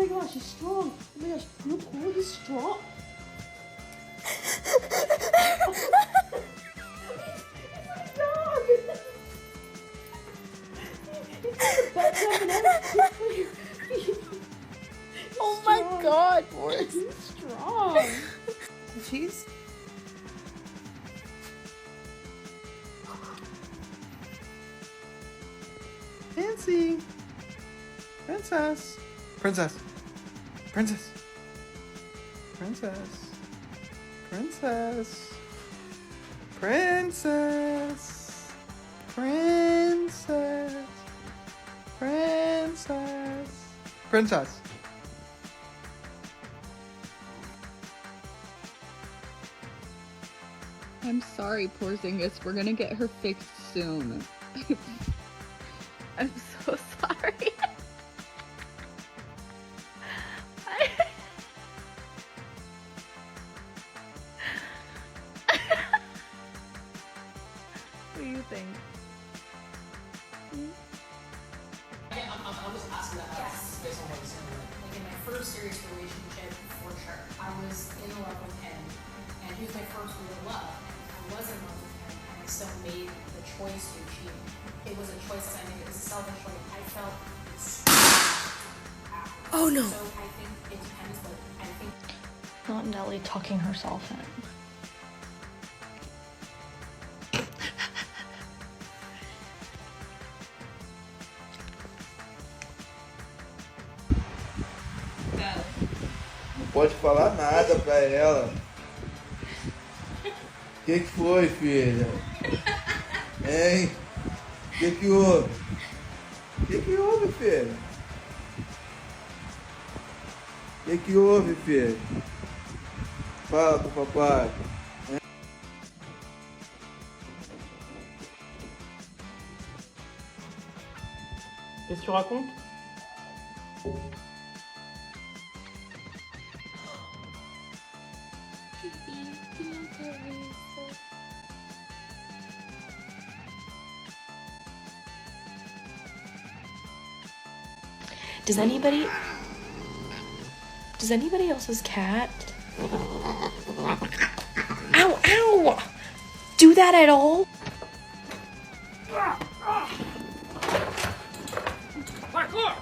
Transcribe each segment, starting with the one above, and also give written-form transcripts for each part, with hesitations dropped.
my gosh, he's strong. Oh my gosh, look, oh, he's strong. Oh my God, Boris. He's strong. Jeez. Fancy. Princess. Princess. Princess. Princess. Princess. Princess. Princess. Princess. Princess. I'm sorry, poor Zingus. We're gonna get her fixed soon. I'm so sorry. What do you think? I was asking that based on what was in it. Like in my first serious relationship, for sure, I was in love with him, and he was my first real love. And I was in love with him, and I still made the choice to cheat. It was a choice I made. It was a selfish choice. I felt Oh no. so. I think it depends, but I think Not Nelly tucking herself in. Não pode falar nada pra ela. O que foi, filha? Hein? O que houve? O que houve, filha? O que houve, filha? Fala com o papai. Qu'est-ce que tu racontes? Does anybody else's cat? Ow, ow! Do that at all? Parkour!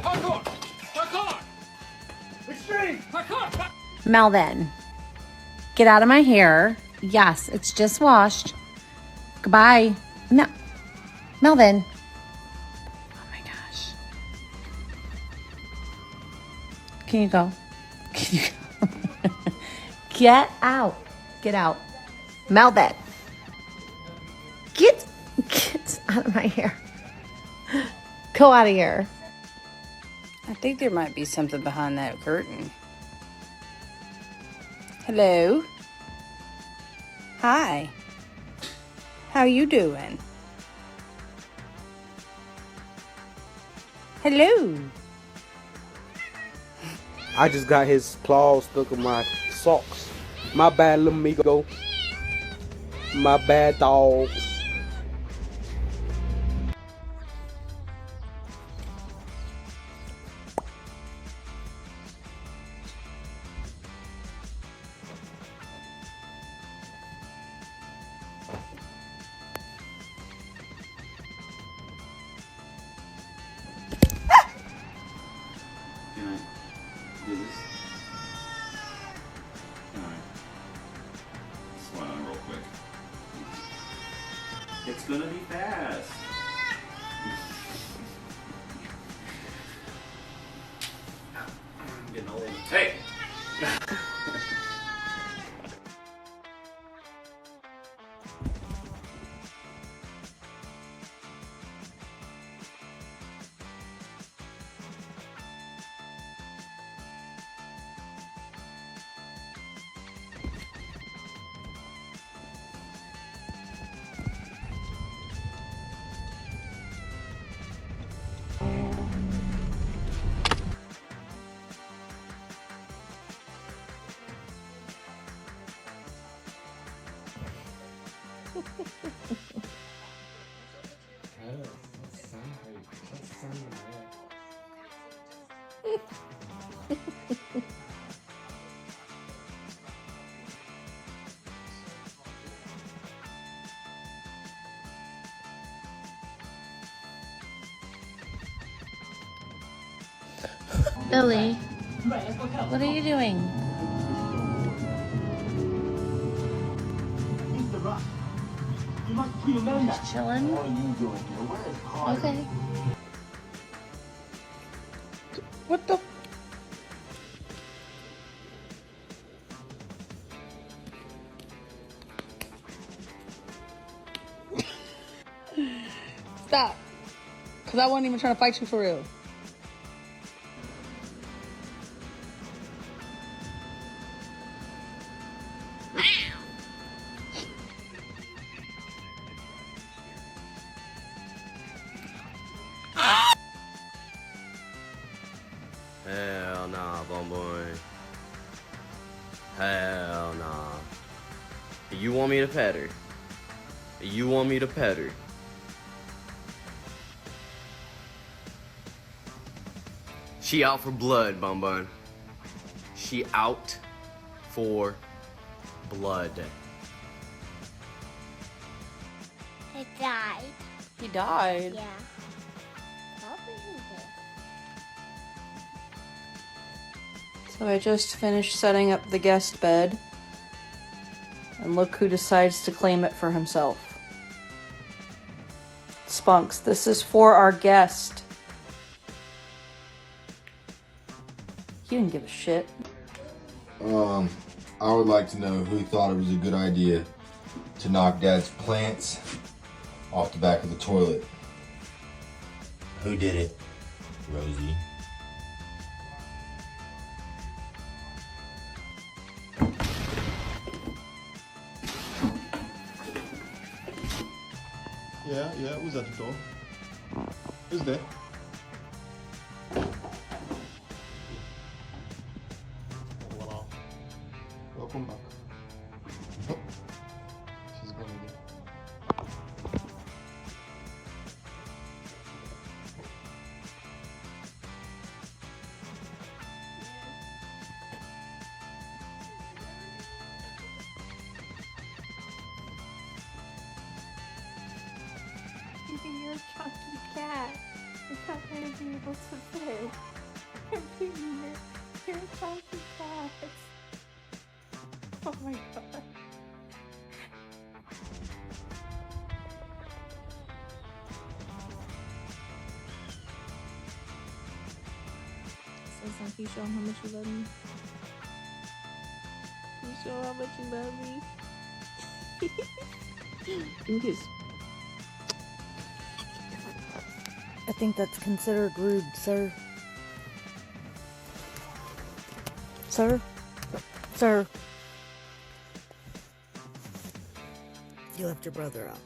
Parkour! Parkour! Extreme! Parkour! Melvin, get out of my hair. Yes, it's just washed. Goodbye. No, Melvin. Oh my gosh. Can you go? Can you go? Get out. Get out. Melvin. Get out of my hair. Go out of here. I think there might be something behind that curtain. Hello? Hi. How you doing? Hello? I just got his claws stuck in my socks. My bad, little amigo. My bad, dog. Can I do this? Alright. Slide on real quick. It's gonna be fast. I'm getting old. Hey! Billy, what are you doing? Just chilling? Okay. What the? Stop. Because I wasn't even trying to fight you for real. Hell nah, boy. Hell nah. You want me to pet her? You want me to pet her? She out for blood, Bun. She out for blood. He died. He died? Yeah. So I just finished setting up the guest bed. And look who decides to claim it for himself. Spunks, this is for our guest. He didn't give a shit. I would like to know who thought it was a good idea to knock Dad's plants off the back of the toilet. Who did it? Rosie. Yeah, who's at the door? Who's there? Voila. Welcome back. Oh, she's gone again. You're a chunky cat. It's not going to be able to fit. You're a chunky cat. Oh my god. So, can you show him how much you love me? Can you show him how much you love me? Give me a kiss. I think that's considered rude, sir. Sir? Sir? You left your brother out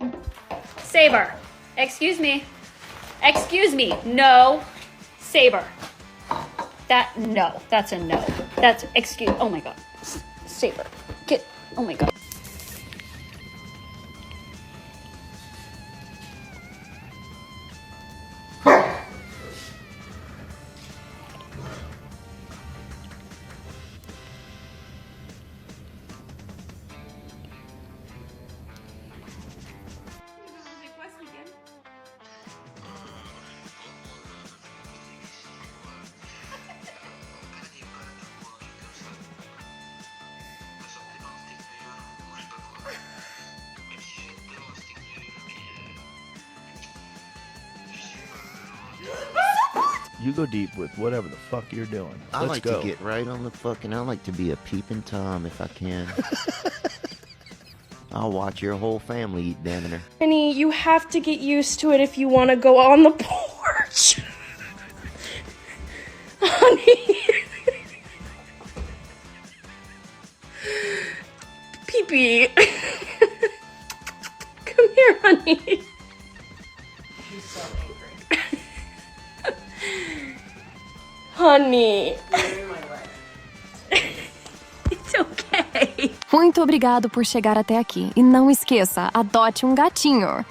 there. Saber. Excuse me. Excuse me. No. Saber. No. That's a no. That's, excuse, oh my god. Saber. Get, oh my god. You go deep with whatever the fuck you're doing. I Let's like go. to get right on the fucking, I like to be a peeping Tom if I can. I'll watch your whole family eat dinner. Honey, you have to get used to it if you want to go on the porch. Honey. Pee-pee. Come here, honey. She's so angry. Honey. You're in my way. It's okay. Muito obrigado por chegar até aqui. E não esqueça, adote um gatinho.